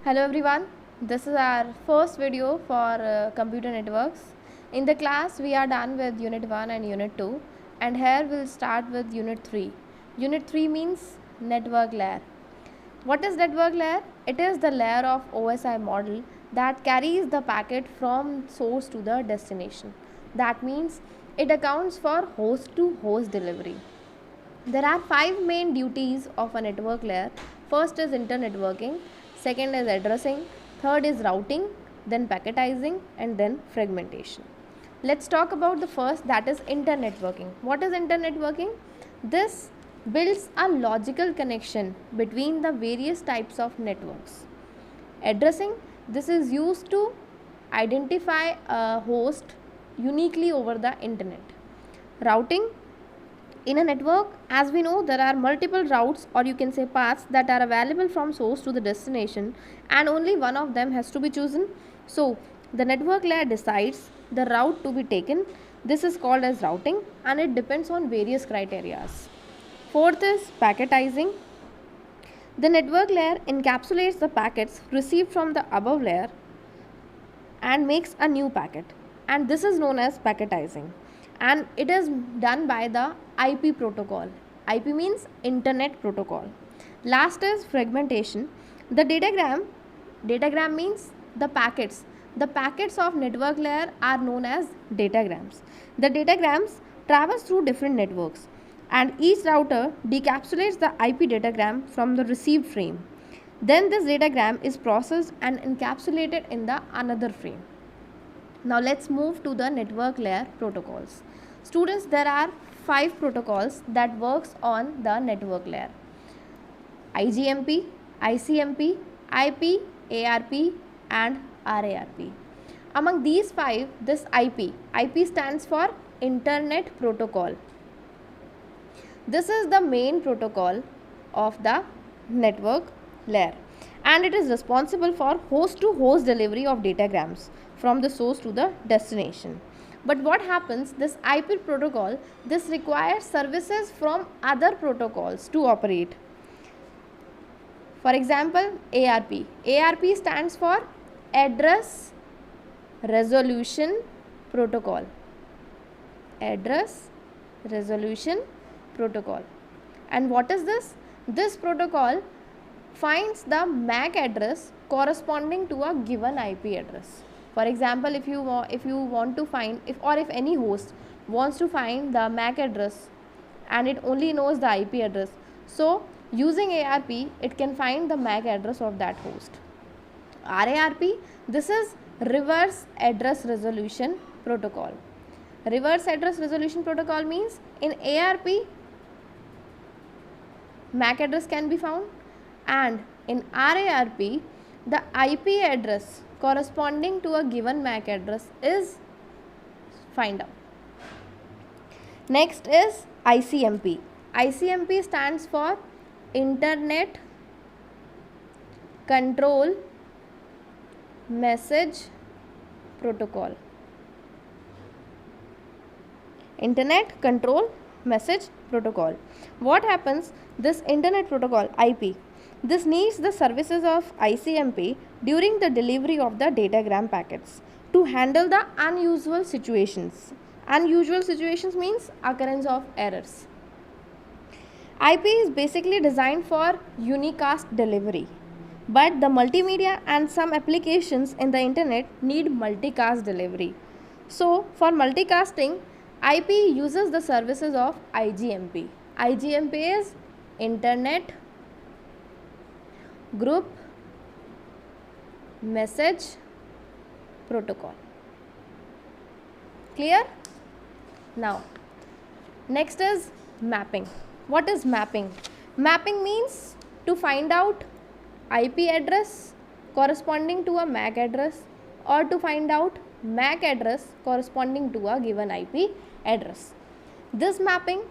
Hello everyone, this is our first video for computer networks. In the class we are done with unit 1 and unit 2 and here we'll start with unit 3. Unit 3 means network layer. What is network layer? It is the layer of OSI model that carries the packet from source to the destination. That means it accounts for host to host delivery. There are 5 main duties of a network layer. First is internetworking, second is addressing, third is routing, then packetizing, and then fragmentation. Let's talk about the first, that is internetworking. What is internetworking? This builds a logical connection between the various types of networks. Addressing, this is used to identify a host uniquely over the internet. Routing, in a network, as we know, there are multiple routes or you can say paths that are available from source to the destination and only one of them has to be chosen. So the network layer decides the route to be taken. This is called as routing and it depends on various criteria. Fourth is packetizing. The network layer encapsulates the packets received from the above layer and makes a new packet, and this is known as packetizing, and it is done by the IP protocol. IP means internet protocol. Last is fragmentation. The datagram means the packets of network layer are known as datagrams. The datagrams travels through different networks and each router decapsulates the IP datagram from the received frame. Then this datagram is processed and encapsulated in the another frame. Now let's move to the network layer protocols. Students, there are 5 protocols that works on the network layer: IGMP, ICMP, IP, ARP and RARP. Among these 5, this IP stands for Internet Protocol. This is the main protocol of the network layer and it is responsible for host to host delivery of datagrams from the source to the destination. But what happens, this IP protocol, this requires services from other protocols to operate. For example, ARP. ARP stands for Address Resolution Protocol. Address Resolution Protocol. And what is this? This protocol finds the MAC address corresponding to a given IP address. For example, if you want to find, if any host wants to find the MAC address and it only knows the IP address, so using ARP it can find the MAC address of that host. RARP, this is Reverse Address Resolution Protocol. Reverse Address Resolution Protocol means in ARP MAC address can be found and in RARP the IP address corresponding to a given MAC address is find out. Next is ICMP. ICMP stands for Internet Control Message Protocol. Internet Control Message Protocol. What happens, this internet protocol IP, this needs the services of ICMP during the delivery of the datagram packets to handle the unusual situations. Unusual situations means occurrence of errors. IP is basically designed for unicast delivery, but the multimedia and some applications in the internet need multicast delivery. So for multicasting, IP uses the services of IGMP. IGMP is Internet Group Message Protocol. Clear? Now, next is mapping. What is mapping? Mapping means to find out IP address corresponding to a MAC address or to find out MAC address corresponding to a given IP address. These mapping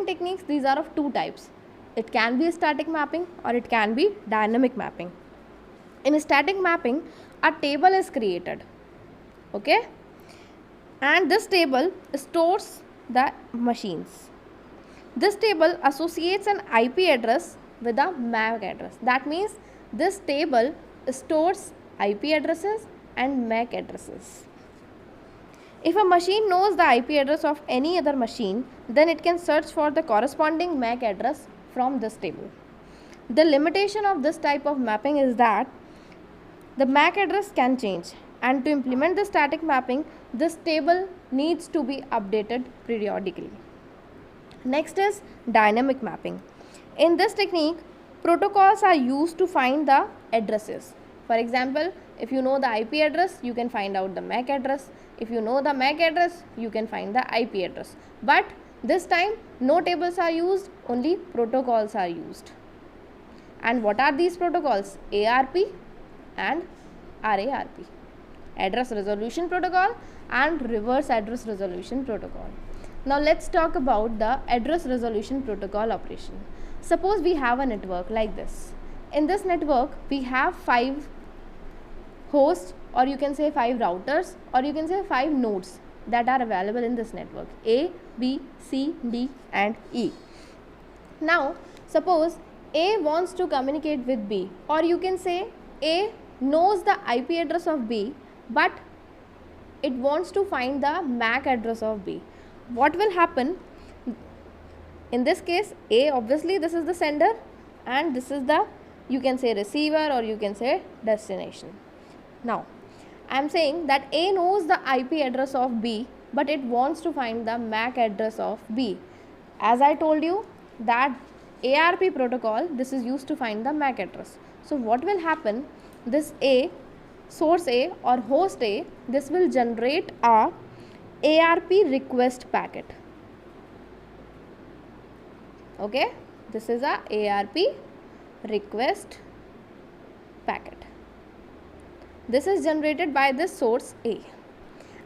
techniques, these are of 2 types. It can be static mapping or it can be dynamic mapping. In static mapping, a table is created, okay, and this table stores the machines. This table associates an IP address with a MAC address. That means This table stores IP addresses and MAC addresses. If a machine knows the IP address of any other machine, then it can search for the corresponding MAC address from this table. The limitation of this type of mapping is that the MAC address can change, and to implement the static mapping, this table needs to be updated periodically. Next is dynamic mapping. In this technique, protocols are used to find the addresses. For example, if you know the IP address, you can find out the MAC address. If you know the MAC address, you can find the IP address. But this time, no tables are used, only protocols are used. And what are these protocols? ARP and RARP. Address Resolution Protocol and Reverse Address Resolution Protocol. Now let's talk about the Address Resolution Protocol operation. Suppose we have a network like this. In this network, we have 5 hosts, or you can say 5 routers, or you can say 5 nodes that are available in this network: A, B, C, D and E. Now suppose A wants to communicate with B, or you can say A knows the IP address of B, but it wants to find the MAC address of B. What will happen? In this case, A, obviously this is the sender and this is the, you can say, receiver, or you can say destination. Now I am saying that A knows the IP address of B, but it wants to find the MAC address of B. As I told you that ARP protocol, this is used to find the MAC address. So what will happen? This A, source A or host A, this will generate a ARP request packet. Okay, this is a ARP request packet. This is generated by this source A,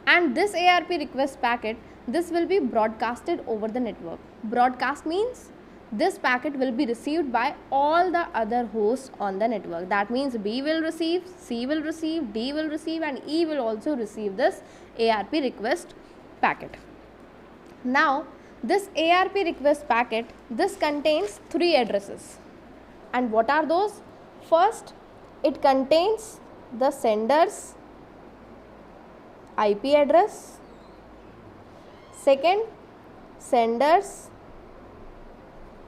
and this ARP request packet, this will be broadcasted over the network. Broadcast means this packet will be received by all the other hosts on the network. That means B will receive, C will receive, D will receive and E will also receive this ARP request packet. Now this ARP request packet, this contains 3 addresses. And what are those? First, it contains the sender's IP address. Second, sender's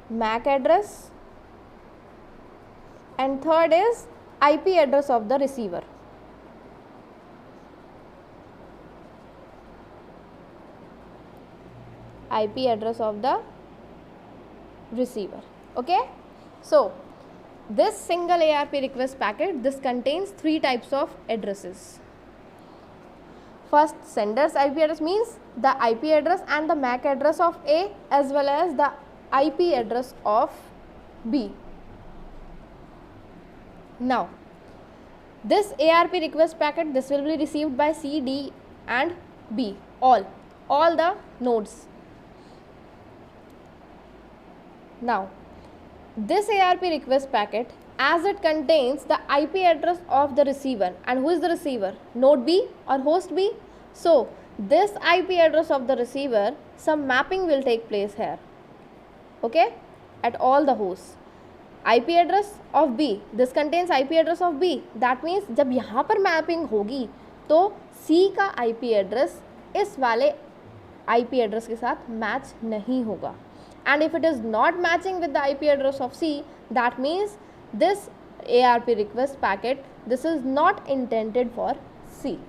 MAC address. And third is IP address of the receiver. IP address of the receiver. Okay, so this single ARP request packet, this contains 3 types of addresses. First, sender's IP address means the IP address and the MAC address of A as well as the IP address of B. Now this ARP request packet, this will be received by C, D and B, all the nodes. Now this ARP request packet, as it contains the IP address of the receiver, and who is the receiver? Node B or host B. So this IP address of the receiver, some mapping will take place here, okay, at all the hosts. IP address of B, this contains IP address of B. That means जब यहाँ पर mapping होगी तो C का IP address इस वाले IP address के साथ match नहीं होगा. And if it is not matching with the IP address of C, that means this ARP request packet, this is not intended for C.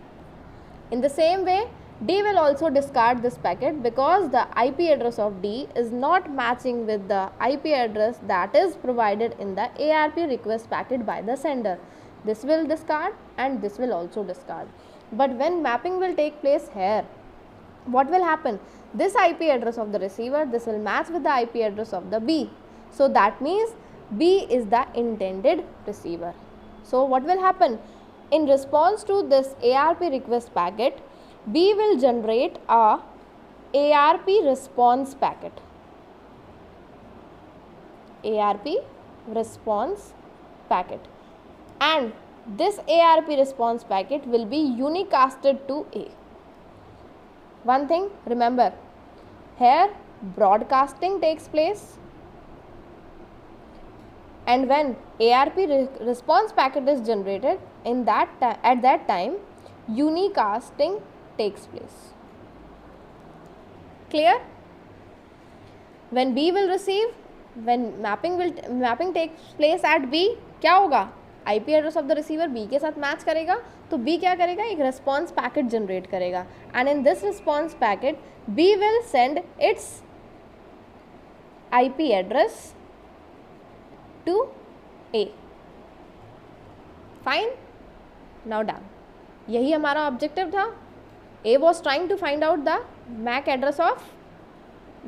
In the same way, D will also discard this packet because the IP address of D is not matching with the IP address that is provided in the ARP request packet by the sender. This will discard and this will also discard. But when mapping will take place here, what will happen? This IP address of the receiver, this will match with the IP address of the B. So that means B is the intended receiver. So what will happen? In response to this ARP request packet, B will generate a ARP response packet. ARP response packet. And this ARP response packet will be unicasted to A. One thing, remember, here broadcasting takes place and when ARP response packet is generated at that time unicasting takes place. Clear? When B will receive, when mapping takes place at B, क्या होगा? IP address of the receiver B के साथ match करेगा, तो B क्या करेगा? एक response packet generate करेगा, and in this response packet B will send its IP address to A. Fine? Now done. यही हमारा ऑब्जेक्टिव था. A was trying to find out the MAC address of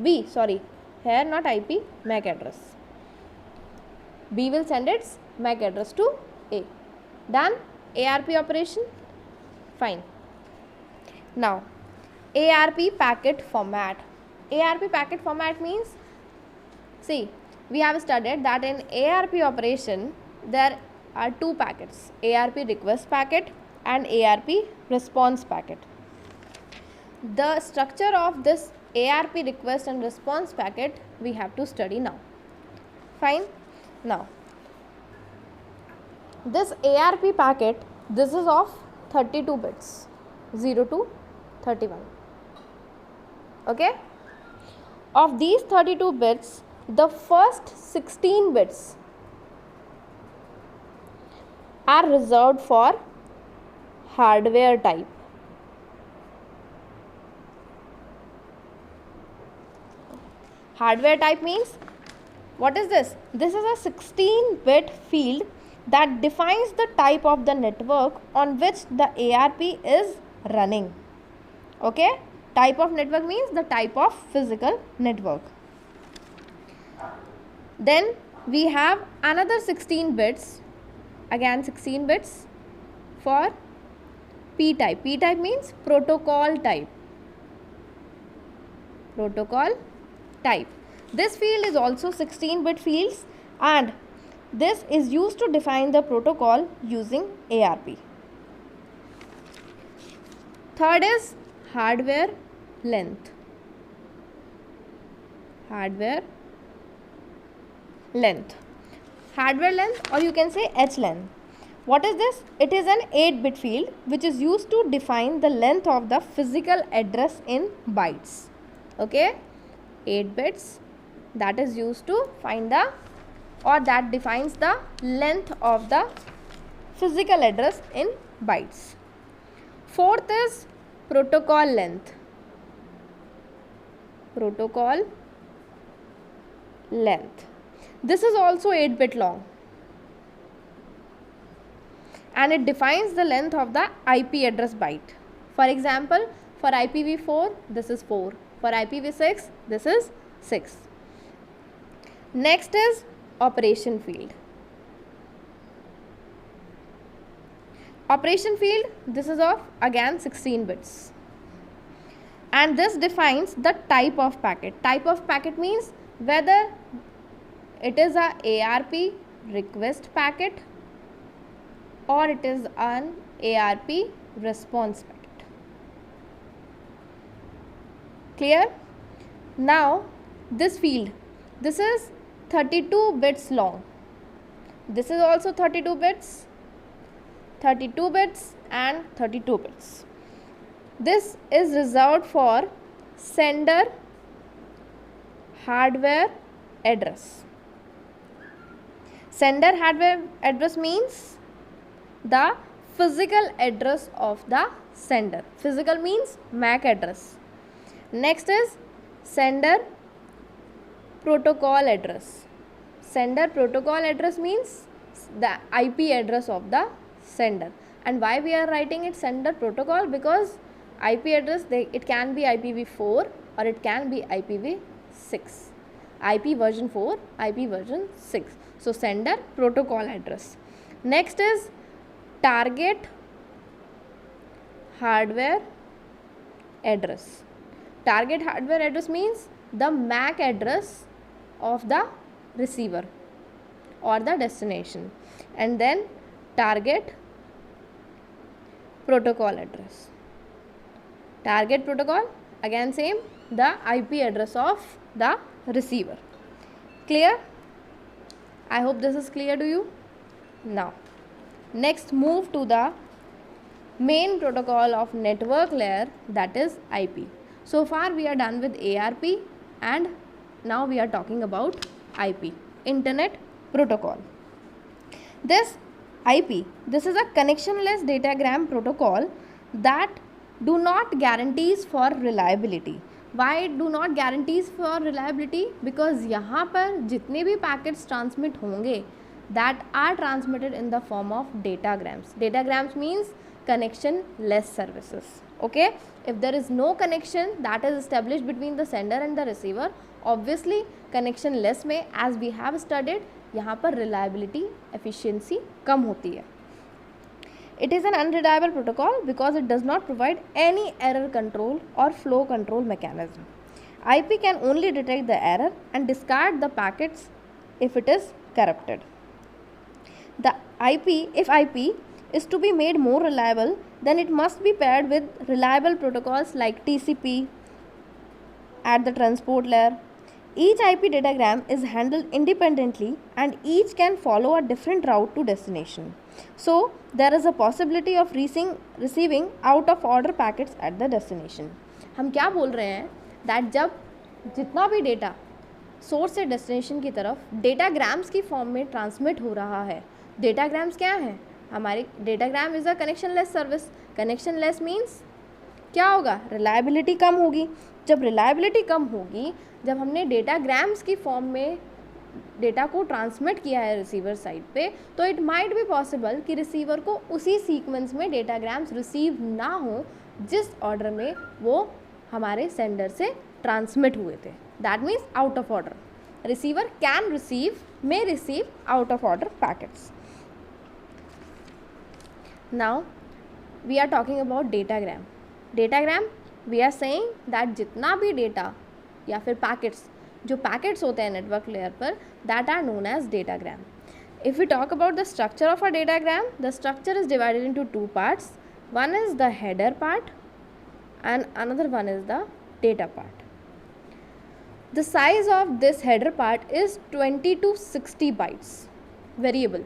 B. Sorry, here not IP, MAC address. B will send its MAC address to A. Done? ARP operation? Fine. Now, ARP packet format. ARP packet format means, see, we have studied that in ARP operation there are two packets, ARP request packet and ARP response packet. The structure of this ARP request and response packet we have to study now. Fine. Now, this ARP packet, this is of 32 bits, 0 to 31. Okay. Of these 32 bits, the first 16 bits are reserved for hardware type. Hardware type means, what is this? This is a 16-bit field that defines the type of the network on which the ARP is running. Okay? Type of network means the type of physical network. Then we have another 16 bits, again 16 bits for P type. P type means protocol type. Protocol type. This field is also 16-bit fields, and this is used to define the protocol using ARP. Third is hardware length. Hardware length. Hardware length, or you can say H length. What is this? It is an 8-bit field which is used to define the length of the physical address in bytes. Okay? 8 bits that is used to find the, or that defines the length of the physical address in bytes. Fourth is protocol length. Protocol length. This is also 8-bit long, and it defines the length of the IP address byte. For example, for IPv4 this is 4, for IPv6 this is 6. Next is operation field. Operation field, this is of again 16 bits, and this defines the type of packet. Type of packet means whether it is a ARP request packet or it is an ARP response packet. Clear? Now this field, this is 32 bits long. This is also 32 bits, 32 bits and 32 bits. This is reserved for sender hardware address. Sender hardware address means the physical address of the sender. Physical means MAC address. Next is sender protocol address. Sender protocol address means the IP address of the sender. And why we are writing it sender protocol? Because IP address, it can be IPv4 or it can be IPv6. IP version 4, IP version 6. So sender protocol address. Next is target hardware address. Target hardware address means the MAC address of the receiver or the destination, and then target protocol address. Target protocol, again same, the IP address of the receiver. Clear? I hope this is clear to you. Now, next move to the main protocol of network layer, that is IP. So far we are done with ARP and now we are talking about IP, Internet Protocol. This IP, this is a connectionless datagram protocol that do not guarantees for reliability. Why do not guarantees for reliability? Because यहाँ पर जितने भी packets transmit होंगे that are transmitted in the form of datagrams. Datagrams means connection-less services. Okay, if there is no connection that is established between the sender and the receiver, obviously connection-less में as we have studied यहाँ पर reliability, efficiency कम होती है. It is an unreliable protocol because it does not provide any error control or flow control mechanism. IP can only detect the error and discard the packets if it is corrupted. The if IP is to be made more reliable, then it must be paired with reliable protocols like TCP at the transport layer. Each IP datagram is handled independently and each can follow a different route to destination. So, there is a possibility of receiving out of order packets at the destination. हम क्या बोल रहे हैं that जब जितना भी data source से destination की तरफ डेटाग्राम्स की फॉर्म में ट्रांसमिट हो रहा है. डेटाग्राम्स क्या है? हमारे datagram is a connectionless service. Connectionless means क्या होगा? रिलायबिलिटी कम होगी. जब रिलायबिलिटी कम होगी, जब हमने डेटाग्राम्स की फॉर्म में डेटा को ट्रांसमिट किया है रिसीवर साइड पे, तो इट माइट बी पॉसिबल कि रिसीवर को उसी सीक्वेंस में डेटाग्राम्स रिसीव ना हो जिस ऑर्डर में वो हमारे सेंडर से ट्रांसमिट हुए थे. That means out of order. Receiver can receive, may receive out of order packets. Now we are talking about datagram. Datagram we are saying that जितना भी डेटा या फिर पैकेट्स, जो पैकेट्स होते हैं नेटवर्क लेयर पर, that are known as datagram. If we talk about the structure of a datagram, the structure is divided into two parts. One is the header part and another one is the data part. The size of this header part is 20 to 60 bytes, variable.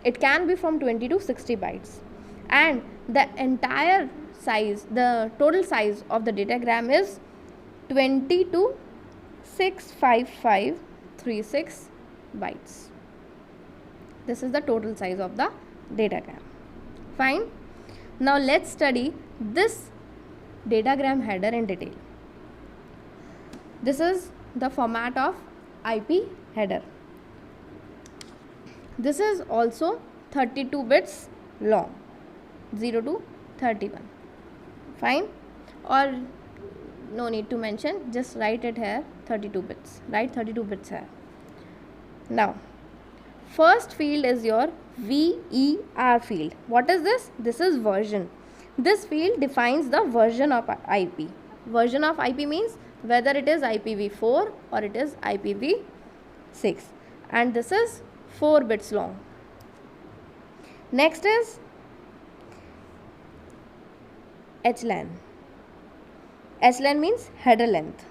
It can be from 20 to 60 bytes. And the entire size, the total size of the datagram is 20 to 65536 bytes. This is the total size of the datagram. Fine. Now let's study this datagram header in detail. This is the format of IP header. This is also 32 bits long, 0 to 31. Fine. Or no need to mention, just write it here, 32 bits. Write 32 bits here. Now, first field is your VER field. What is this? This is version. This field defines the version of IP. Version of IP means whether it is IPv4 or it is IPv6. And this is 4 bits long. Next is HLAN. HLAN means header length.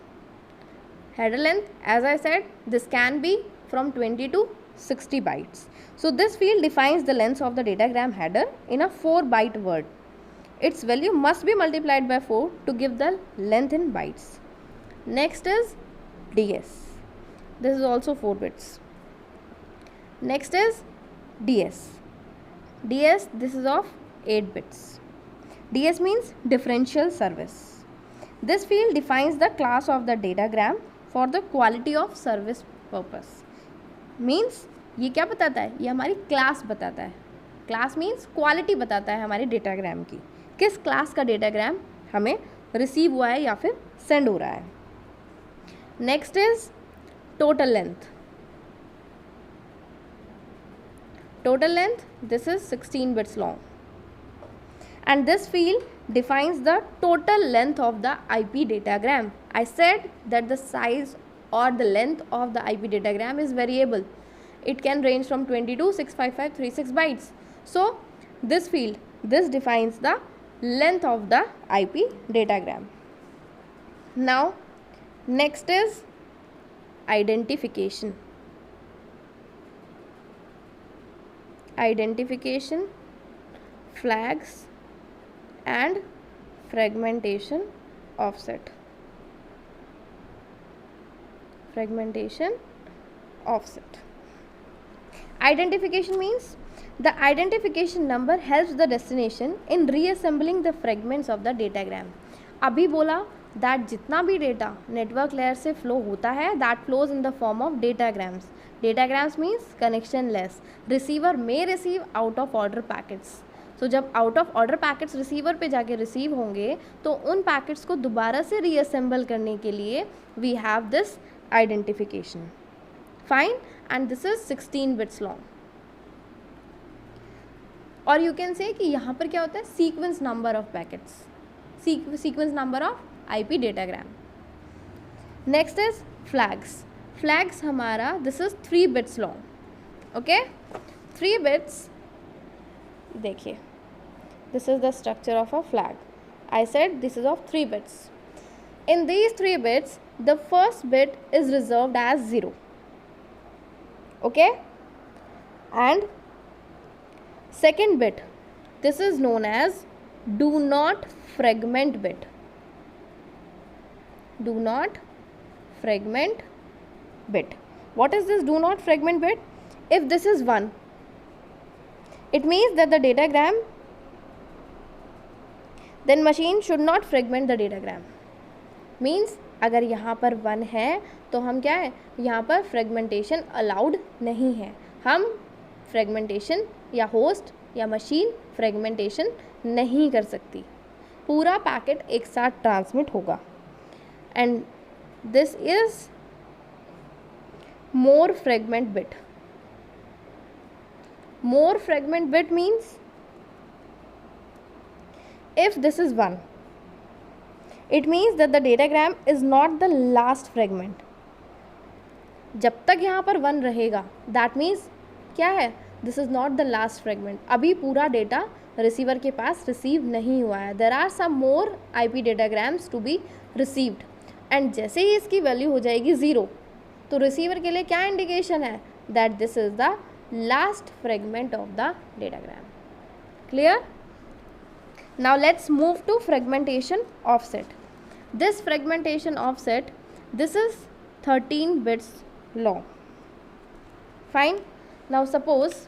Header length, as I said, this can be from 20 to 60 bytes. So this field defines the length of the datagram header in a 4-byte word. Its value must be multiplied by 4 to give the length in bytes. Next is DS. This is also 4 bits. Next is DS. DS, this is of 8 bits. DS means differential service. This field defines the class of the datagram for the quality of service purpose. Means ये क्या बताता है? ये हमारी class बताता है. Class means quality बताता है हमारे डेटाग्राम की. किस क्लास का डेटाग्राम हमें रिसीव हुआ है या फिर सेंड हो रहा है. Next is total length. Total length, this is 16 bits long. And this field defines the total length of the IP datagram. I said that the size or the length of the IP datagram is variable. It can range from 20 to 65536 bytes. So this field, this defines the length of the IP datagram. Now next is identification. identification, flags and fragmentation offset. Fragmentation offset. Identification means the identification number helps the destination in reassembling the fragments of the datagram. अभी बोला that जितना भी data network layer से flow होता है that flows in the form of datagrams. Datagrams means connectionless. Receiver may receive out of order packets. So जब out of order packets receiver पे जाके रिसीव होंगे तो उन पैकेट्स को दोबारा से रीअसेंबल करने के लिए we have this identification. Fine. And this is 16 bits long. और यू कैन से कि यहाँ पर क्या होता है, sequence number of packets, sequence number of IP datagram. Next is flags. Flags हमारा this is 3 bits long. Okay, 3 bits. देखिए, this is the structure of a flag. I said this is of 3 bits. In these 3 bits, the first bit is reserved as 0. Okay? And second bit, this is known as do not fragment bit. Do not fragment bit. What is this do not fragment bit? If this is 1, it means that the datagram, then machine should not fragment the datagram. Means अगर यहाँ पर 1 है तो हम क्या है, यहाँ पर फ्रेगमेंटेशन अलाउड नहीं है. हम फ्रेगमेंटेशन या होस्ट या मशीन फ्रेगमेंटेशन नहीं कर सकती. पूरा पैकेट एक साथ ट्रांसमिट होगा. And this is more fragment bit. More fragment bit means if this is 1, it means that the datagram is not the last fragment. जब तक यहाँ पर 1 रहेगा that means क्या है, this is not the last fragment. अभी पूरा data receiver के पास रिसीव नहीं हुआ है. there are some more IP datagrams to be received. And जैसे ही इसकी वैल्यू हो जाएगी 0 तो रिसीवर के लिए क्या इंडिकेशन है, that this is the last fragment of the datagram. Clear? Now let's move to fragmentation offset. This fragmentation offset, this is 13 bits long. Fine. Now suppose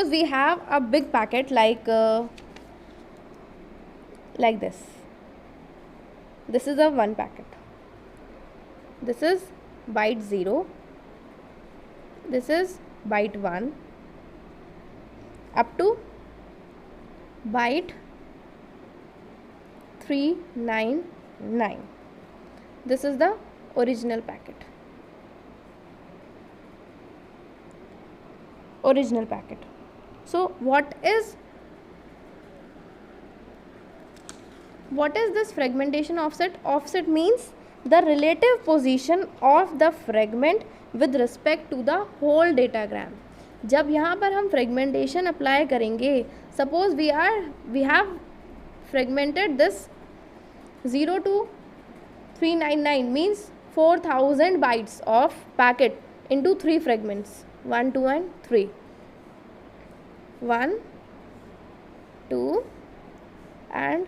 we have a big packet like this. This is a 1 packet. This is byte 0. This is byte 1 up to byte 399. This is the original packet. So what is this fragmentation offset? Offset means the relative position of the fragment with respect to the whole datagram. जब यहाँ पर हम fragmentation apply करेंगे, suppose we have fragmented this 0 to 399 means 4000 bytes of packet into 3 fragments, 1, 2 and 3. 1, 2 and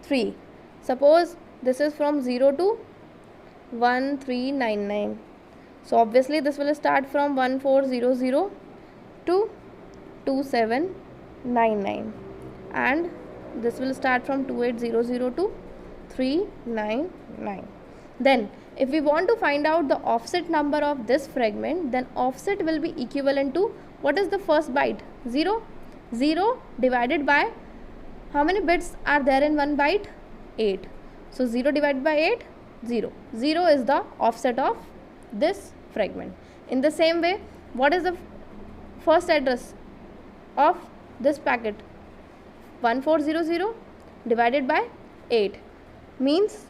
3. Suppose this is from 0 to 1399. So obviously this will start from 1400 to 2799 and this will start from 2800 to 399. Then if we want to find out the offset number of this fragment, then offset will be equivalent to, what is the first byte? 0. 0 divided by how many bits are there in 1 byte? 8. So 0 divided by 8, 0. 0 is the offset of this fragment. In the same way, what is the first address of this packet? 1400 divided by 8 means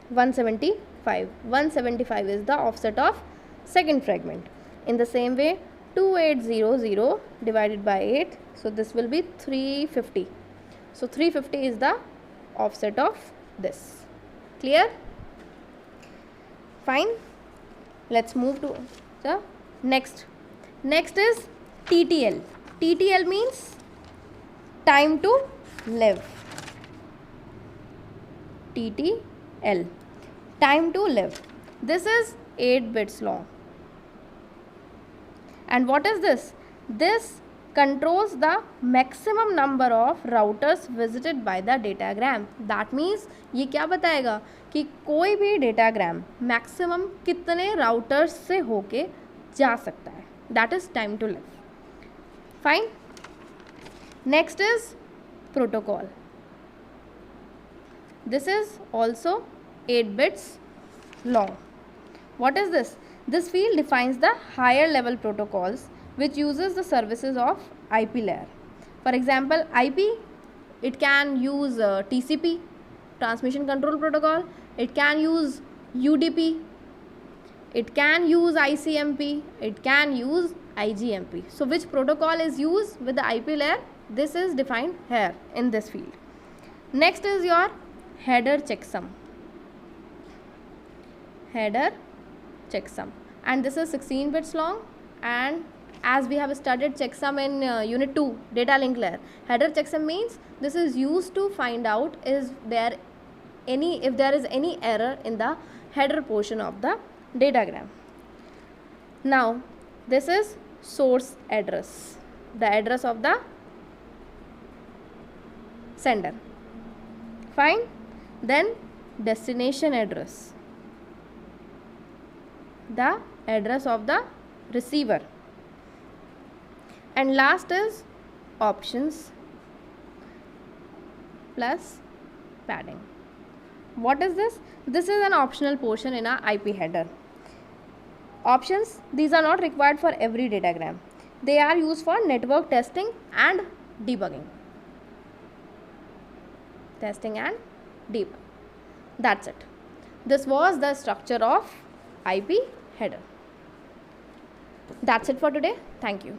175. 175 is the offset of second fragment. In the same way, 2800 divided by 8, so this will be 350. So 350 is the offset of this. Clear? Fine. Let's move to the Next is TTL. TTL means time to live. TTL, time to live. This is 8 bits long. And what is this? This controls the maximum number of routers visited by the datagram. That means ये क्या बताएगा कि कोई भी datagram maximum कितने routers से होके जा सकता है. That is time to live. Fine. Next is protocol. This is also 8 bits long. What is this? This field defines the higher level protocols which uses the services of IP layer. For example, IP, it can use TCP, transmission control protocol, it can use UDP, it can use ICMP, it can use IGMP. So which protocol is used with the IP layer? This is defined here in this field. Next is your header checksum. Header checksum, and this is 16 bits long. And as we have studied checksum in unit 2 data link layer, header checksum means this is used to find out if there is any error in the header portion of the datagram. Now this is source address, the address of the sender. Fine. Then destination address, the address of the receiver. And last is options plus padding. What is this? This is an optional portion in a IP header. Options, these are not required for every datagram. They are used for network testing and debugging. Testing and debug. That's it. This was the structure of IP header. That's it for today. Thank you.